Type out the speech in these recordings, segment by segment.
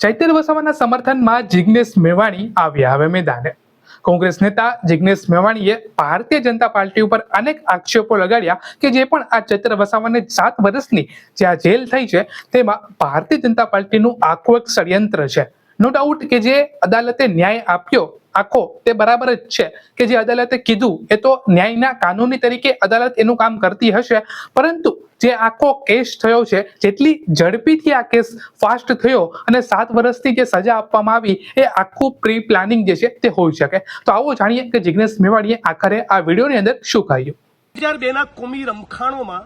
ચૈતર વસાવાના સમર્થનમાં જિગ્નેશ મેવાણી આવ્યા હવે મેદાને। કોંગ્રેસ નેતા જિગ્નેશ મેવાણીએ ભારતીય જનતા પાર્ટી ઉપર અનેક આક્ષેપો લગાડ્યા કે જે પણ આ ચૈતર વસાવાને 7 વર્ષની જે આ જેલ થઈ છે તેમાં ભારતીય જનતા પાર્ટીનું આખું એક ષડયંત્ર છે। નો ડાઉટ કે જે અદાલતે ન્યાય આપ્યો આખો તે બરાબર જ છે કે જે અદાલતે કીધું એ તો ન્યાયના કાનૂની તરીકે અદાલત એનું કામ કરતી હશે, પરંતુ જે આખો કેસ થયો છે જેટલી ઝડપીથી આ કેસ ફાસ્ટ થયો અને 7 વર્ષથી જે સજા આપવામાં આવી એ આખું પ્રી પ્લાનિંગ જે છે તે હોઈ શકે। તો આવો જાણીએ કે જિગ્નેશ મેવાણીએ આખરે આ વિડીયોની અંદર શું કહ્યું। 2002ના કોમી રમખાણોમાં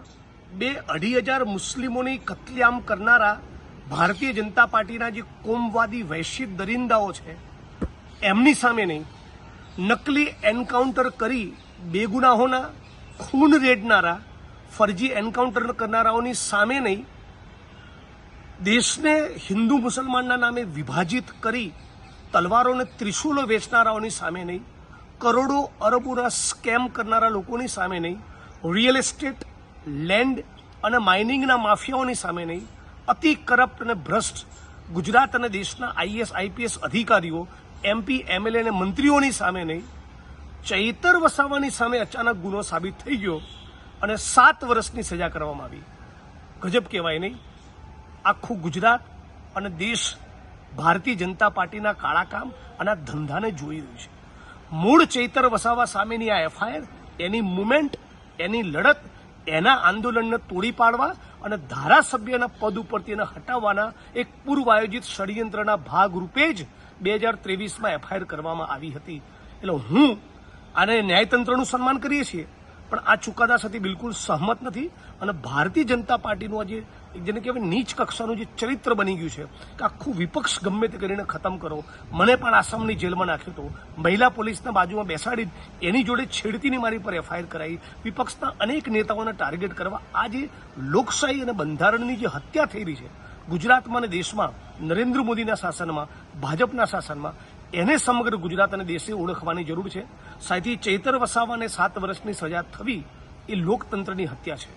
2-2.5 મુસ્લિમોની કત્લેઆમ કરનારા ભારતીય જનતા પાર્ટીના જે કોમવાદી વૈશ્વિક દરિંદાઓ છે એમની સામે નહીં, નકલી એન્કાઉન્ટર કરી બેગુનાહોના ખૂન રેડનારા ફરજી એન્કાઉન્ટર કરનારાઓની સામે નહીં, દેશને હિન્દુ મુસલમાનના નામે વિભાજિત કરી તલવારોને ત્રિશુલો વેચનારાઓની સામે નહીં, કરોડો અરબોના સ્કેમ કરનારા લોકોની સામે નહીં, રિયલ એસ્ટેટ લેન્ડ અને માઇનિંગના માફિયાઓની સામે નહીં, અતિ કરપ્ટ અને ભ્રષ્ટ ગુજરાત અને દેશના આઈએસ આઈપીએસ અધિકારીઓ એમપી એમએલએ અને મંત્રીઓની સામે નહીં, ચૈતર વસાવાની સામે અચાનક ગુનો સાબિત થઈ ગયો અને 7 વર્ષની સજા કરવામાં આવી। ગજબ કહેવાય નહીં? આખું ગુજરાત અને દેશ ભારતીય જનતા પાર્ટીના કાળા કામ અને આ ધંધાને જોઈ રહ્યું છે। મૂળ ચૈતર વસાવા સામેની આ એફઆઈઆર, એની મુવમેન્ટ, એની લડત, એના આંદોલનને તોડી પાડવા અને ધારાસભ્યના પદ ઉપરથી એને હટાવવાના એક પૂર્વ આયોજિત ષડયંત્રના ભાગરૂપે જ 2023માં એફઆઈઆર કરવામાં આવી હતી। એટલે હું આને ન્યાયતંત્રનું સન્માન કરીએ છીએ, પણ આ ચુકાદા સાથે બિલકુલ સહમત નથી અને ભારતીય જનતા પાર્ટીનું આજે જેને કહેવાય નીચ કક્ષાનું જે ચરિત્ર બની ગયું છે કે આખું વિપક્ષ ગમે તે કરીને ખતમ કરો। મને પણ આસામની જેલમાં નાખ્યો હતો, મહિલા પોલીસના બાજુમાં બેસાડી એની જોડે છેડતીની મારી પર એફઆઈઆર કરાઈ, વિપક્ષના અનેક નેતાઓને ટાર્ગેટ કરવા આ જે લોકશાહી અને બંધારણની જે હત્યા થઈ રહી છે ગુજરાતમાં અને દેશમાં નરેન્દ્ર મોદીના શાસનમાં, ભાજપના શાસનમાં, એને સમગ્ર ગુજરાત અને દેશે ઓળખવાની જરૂર છે। સાથી ચૈતર વસાવાને 7 વર્ષની સજા થવી એ લોકતંત્રની હત્યા છે।